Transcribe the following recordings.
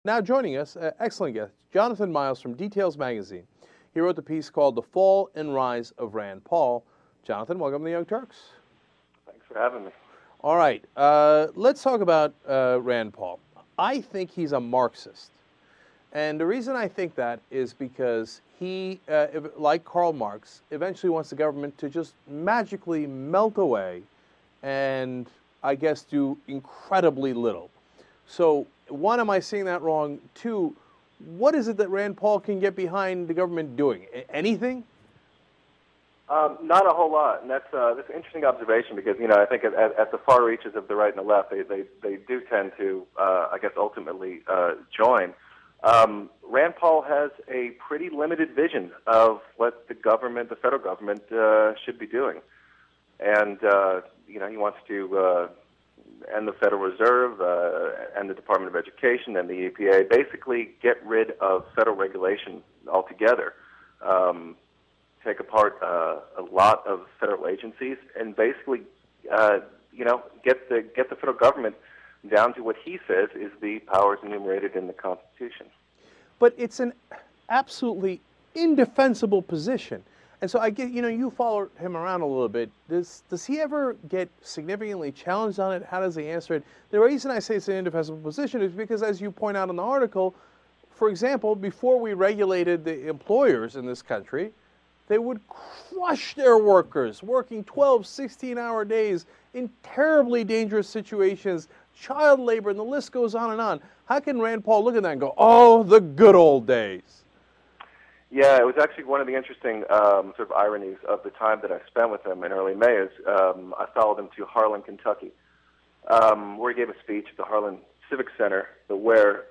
Now joining us, excellent guest, Jonathon Miles from Details Magazine. He wrote the piece called The Fall and Rise of Rand Paul. Jonathon, welcome to the Young Turks. Thanks for having me. All right, let's talk about Rand Paul. I think he's a Marxist. And the reason I think that is because he, like Karl Marx, eventually wants the government to just magically melt away and, I guess, do incredibly little. So, one, am I seeing that wrong? Two, what is it that Rand Paul can get behind the government doing? Anything? Not a whole lot, and that's an interesting observation because I think at the far reaches of the right and the left, they do tend to, I guess, ultimately join. Rand Paul has a pretty limited vision of what the federal government, should be doing, and he wants to end the Federal Reserve, and the Department of Education, and the EPA, basically get rid of federal regulation altogether. Take apart a lot of federal agencies, and basically, get the federal government down to what he says is the powers enumerated in the Constitution. But it's an absolutely indefensible position. And so I get, you follow him around a little bit. Does he ever get significantly challenged on it? How does he answer it? The reason I say it's an indefensible position is because, as you point out in the article, for example, before we regulated the employers in this country, they would crush their workers, working 12, 16-hour days in terribly dangerous situations, child labor, and the list goes on and on. How can Rand Paul look at that and go, oh, the good old days? Yeah, it was actually one of the interesting sort of ironies of the time that I spent with him in early May is I followed him to Harlan, Kentucky, where he gave a speech at the Harlan Civic Center where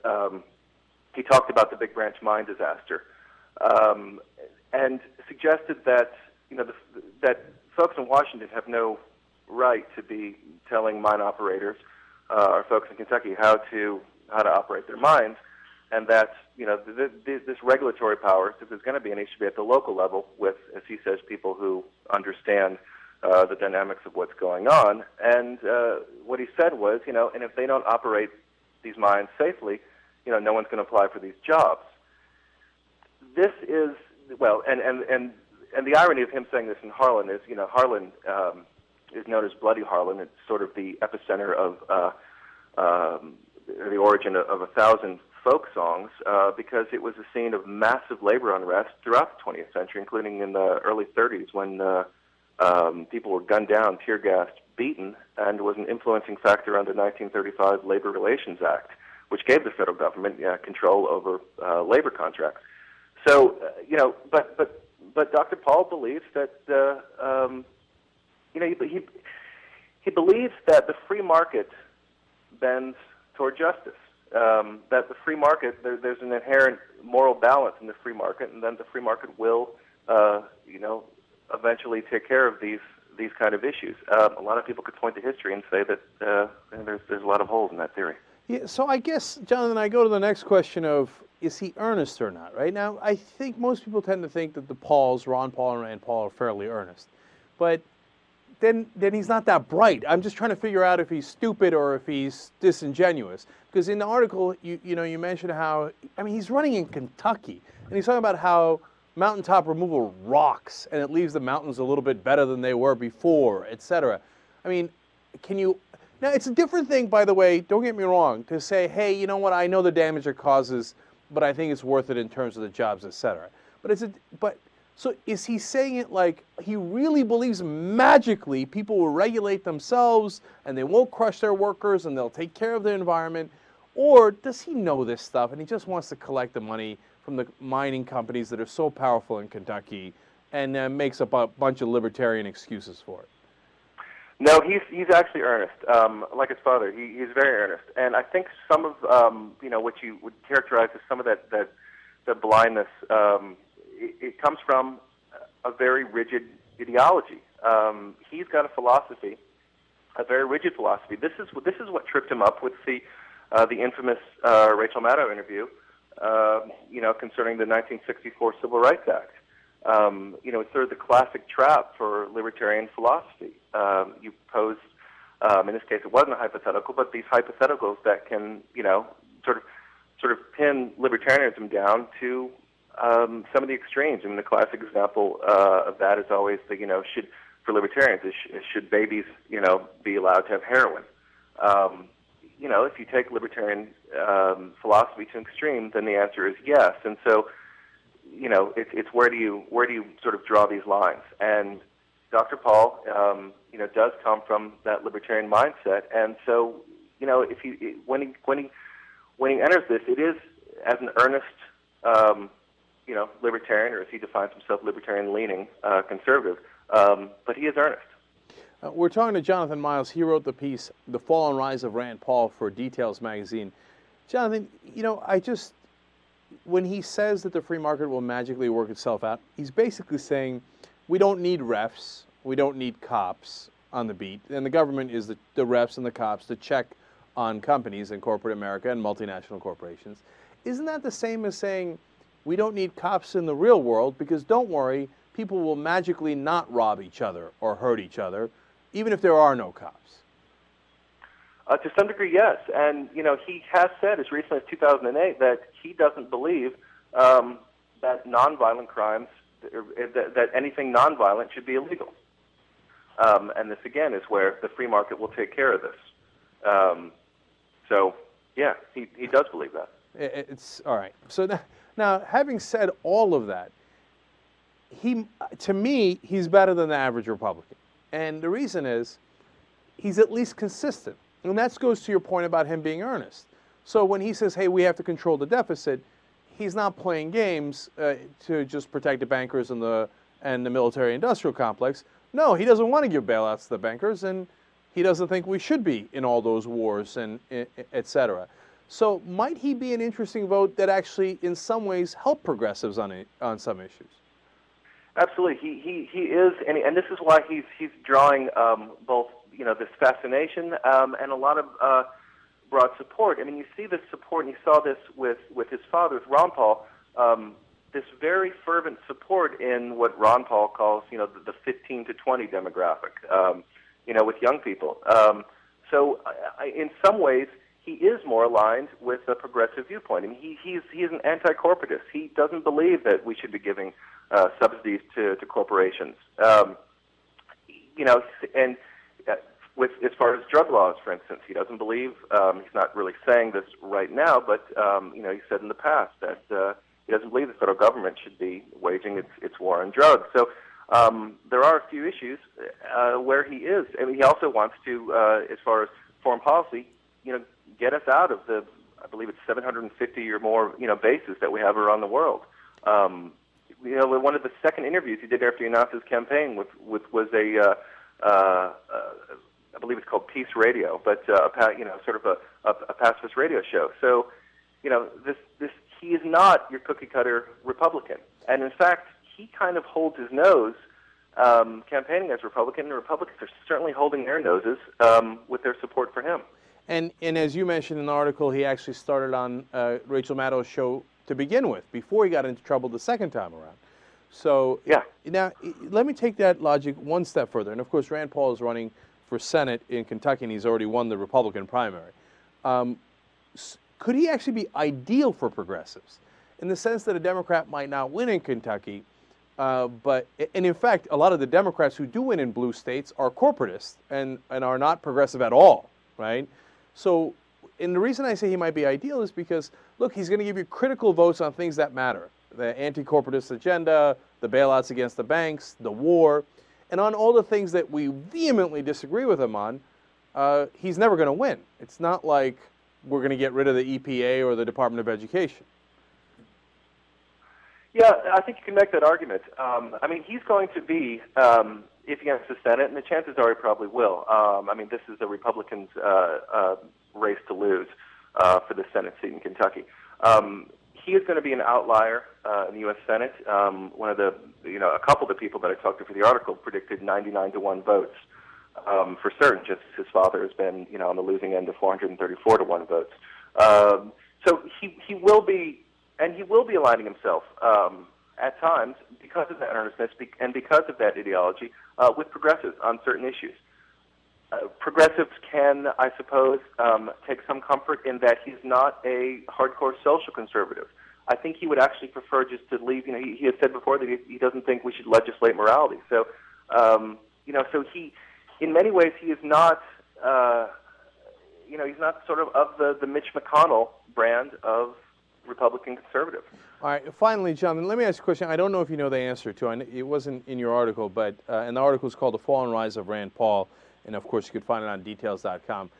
he talked about the Big Branch mine disaster. And suggested that that folks in Washington have no right to be telling mine operators or folks in Kentucky how to operate their mines, and that this regulatory power, if there's going to be any, should be at the local level with, as he says, people who understand the dynamics of what's going on. And what he said was, and if they don't operate these mines safely, no one's going to apply for these jobs. This is well, and the irony of him saying this in Harlan is, Harlan is known as Bloody Harlan. It's sort of the epicenter of the origin of 1,000 folk songs because it was a scene of massive labor unrest throughout the 20th century, including in the early 30s when people were gunned down, tear-gassed, beaten, and was an influencing factor under the 1935 Labor Relations Act, which gave the federal government control over labor contracts. So, but Dr. Paul believes that, he believes that the free market bends toward justice. That the free market, there's an inherent moral balance in the free market, and then the free market will, eventually take care of these kind of issues. A lot of people could point to history and say that there's a lot of holes in that theory. Yeah, so I guess, Jonathan, I go to the next question of, is he earnest or not, right? Now, I think most people tend to think that the Pauls, Ron Paul and Rand Paul, are fairly earnest. But then he's not that bright. I'm just trying to figure out if he's stupid or if he's disingenuous. Because in the article, you mentioned how, he's running in Kentucky, and he's talking about how mountaintop removal rocks, and it leaves the mountains a little bit better than they were before, etc. Now, it's a different thing, by the way, don't get me wrong, to say, hey, you know what, I know the damage it causes, but I think it's worth it in terms of the jobs, etc. So is he saying it like he really believes magically people will regulate themselves and they won't crush their workers and they'll take care of the environment? Or does he know this stuff and he just wants to collect the money from the mining companies that are so powerful in Kentucky and makes up a bunch of libertarian excuses for it? No, he's actually earnest. Like his father, he's very earnest, and I think some of what you would characterize as some of that blindness. It comes from a very rigid ideology. He's got a philosophy, a very rigid philosophy. This is what tripped him up with the infamous Rachel Maddow interview, concerning the 1964 Civil Rights Act. It's sort of the classic trap for libertarian philosophy. You pose, in this case it wasn't a hypothetical, but these hypotheticals that can, sort of sort of pin libertarianism down to some of the extremes. I mean, the classic example of that is always the, for libertarians, should babies, be allowed to have heroin? If you take libertarian philosophy to an extreme, then the answer is yes. And so, it's where do you sort of draw these lines? And Dr. Paul, does come from that libertarian mindset. And so, when he enters this, it is as an earnest, libertarian, or as he defines himself, libertarian-leaning conservative. But he is earnest. We're talking to Jonathon Miles. He wrote the piece, "The Fall and Rise of Rand Paul" for Details magazine. Jonathon, when he says that the free market will magically work itself out, he's basically saying we don't need refs, we don't need cops on the beat, and the government is the refs and the cops to check on companies in corporate America and multinational corporations. Isn't that the same as saying we don't need cops in the real world because, don't worry, people will magically not rob each other or hurt each other, even if there are no cops? To some degree, yes. And, he has said as recently as 2008 that he doesn't believe that nonviolent crimes, that anything nonviolent should be illegal. And this, again, is where the free market will take care of this. So, yeah, he does believe that. It's all right. So now, having said all of that, to me, he's better than the average Republican. And the reason is he's at least consistent. And that goes to your point about him being earnest. So when he says, hey, we have to control the deficit, he's not playing games to just protect the bankers and the military-industrial complex. No, he doesn't want to give bailouts to the bankers, and he doesn't think we should be in all those wars, and et cetera. So might he be an interesting vote that actually, in some ways, help progressives on some issues? Absolutely, he is, and this is why he's drawing both this fascination and a lot of broad support. I mean, you see this support, and you saw this with his father, with Ron Paul. This very fervent support in what Ron Paul calls, the 15 to 20 demographic, with young people. So, in some ways, he is more aligned with a progressive viewpoint. I mean, he's an anti-corporatist. He doesn't believe that we should be giving subsidies to corporations. And as far as drug laws, for instance, he doesn't believe. He's not really saying this right now, but he said in the past that he doesn't believe the federal government should be waging its war on drugs. So there are a few issues where he is. I mean, he also wants to, as far as foreign policy, get us out of the, I believe it's 750 or more, bases that we have around the world. One of the second interviews he did after he announced his campaign was I believe it's called Peace Radio, but sort of a pacifist radio show. So, he is not your cookie cutter Republican, and in fact, he kind of holds his nose campaigning as Republican, and Republicans are certainly holding their noses with their support for him. And as you mentioned in the article, he actually started on Rachel Maddow's show to begin with, before he got into trouble the second time around. So yeah. Now, let me take that logic one step further. And of course, Rand Paul is running for Senate in Kentucky, and he's already won the Republican primary. Could he actually be ideal for progressives, in the sense that a Democrat might not win in Kentucky, and in fact, a lot of the Democrats who do win in blue states are corporatists and are not progressive at all, right? So, and the reason I say he might be ideal is because, look, he's going to give you critical votes on things that matter. The anti-corporatist agenda, the bailouts against the banks, the war, and on all the things that we vehemently disagree with him on, he's never going to win. It's not like we're going to get rid of the EPA or the Department of Education. Yeah, I think you can make that argument. I mean, he's going to be, if he enters the Senate, and the chances are he probably will. I mean, this is the Republicans' race to lose for the Senate seat in Kentucky. He is going to be an outlier in the U.S. Senate. One of the, a couple of the people that I talked to for the article predicted 99-1 votes for certain. Just his father has been, on the losing end of 434-1 votes. So he will be, and he will be aligning himself at times because of that earnestness and because of that ideology with progressives on certain issues. progressives can, I suppose, take some comfort in that he's not a hardcore social conservative. I think he would actually prefer just to leave. You know, he has said before that he doesn't think we should legislate morality. So, you know, so he, in many ways, he is not. You know, he's not sort of the Mitch McConnell brand of Republican conservative. All right. Finally, Jonathan, let me ask you a question. I don't know if you know the answer to it. It wasn't in your article, but and the article is called "The Fall and Rise of Rand Paul," and of course, you could find it on details.com.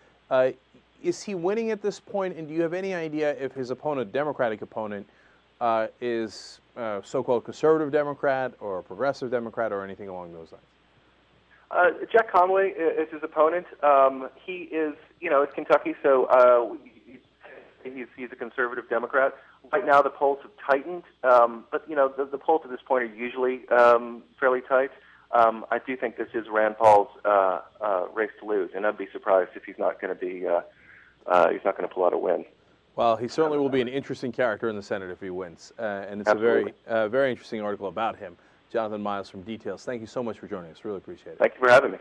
Is he winning at this point? And do you have any idea if his opponent, Democratic opponent, is a so-called conservative Democrat or a progressive Democrat or anything along those lines? Jack Conway is his opponent. He is, you know, it's Kentucky, so he's a conservative Democrat. Right now, the polls have tightened, but you know, the polls at this point are usually fairly tight. I do think this is Rand Paul's race to lose, and I'd be surprised if he's not going to be he's not going to pull out a win. Well, he certainly will be an interesting character in the Senate if he wins, and it's Absolutely. a very interesting article about him. Jonathon Miles from Details. Thank you so much for joining us. Really appreciate it. Thank you for having me.